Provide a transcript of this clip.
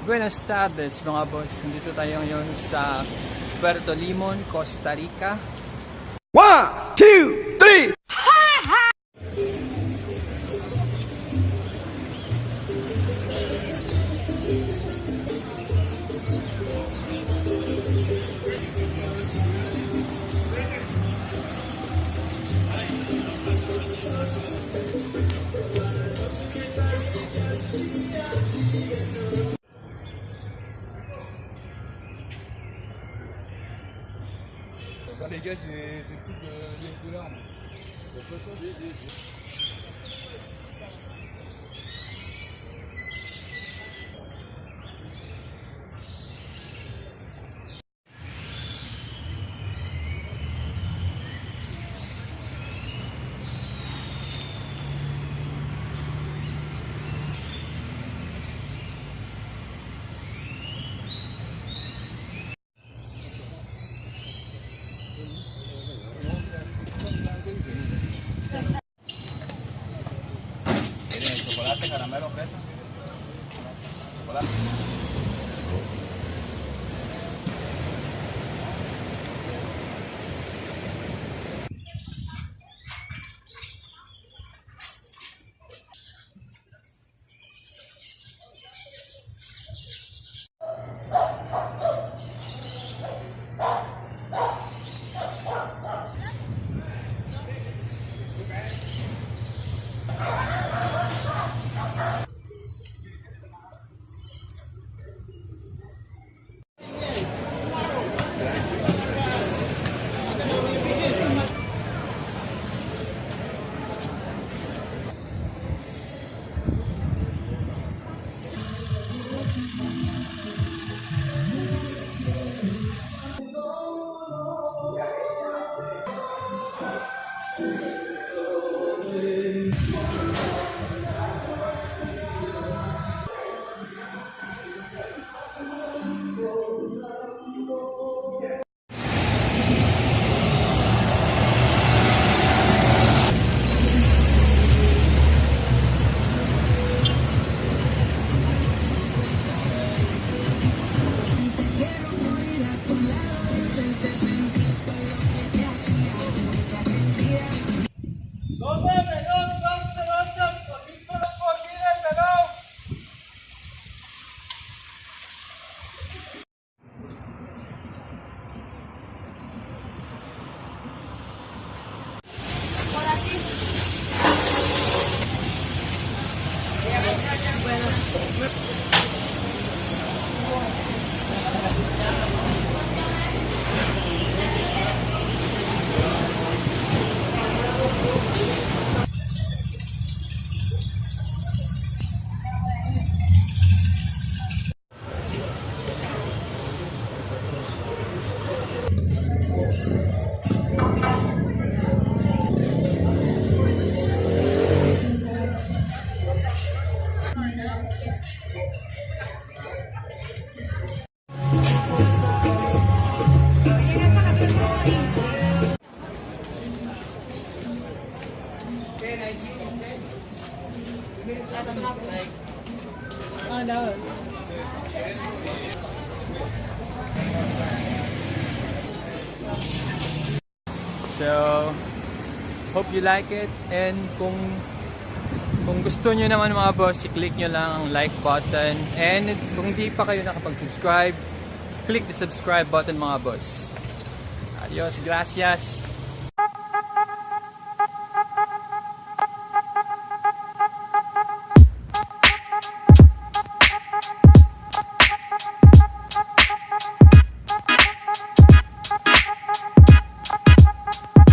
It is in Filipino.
Buenas tardes mga boss, nandito tayo ngayon sa Puerto Limon, Costa Rica. 1, 2, 3. Les gars, j'ai plus de $10. Chocolate, caramelo, fresa. Chocolate. So, hope you like it, and kung gusto nyo naman mga boss, i-click nyo lang ang like button, and kung di pa kayo nakapag-subscribe, click the subscribe button mga boss. Adios, gracias!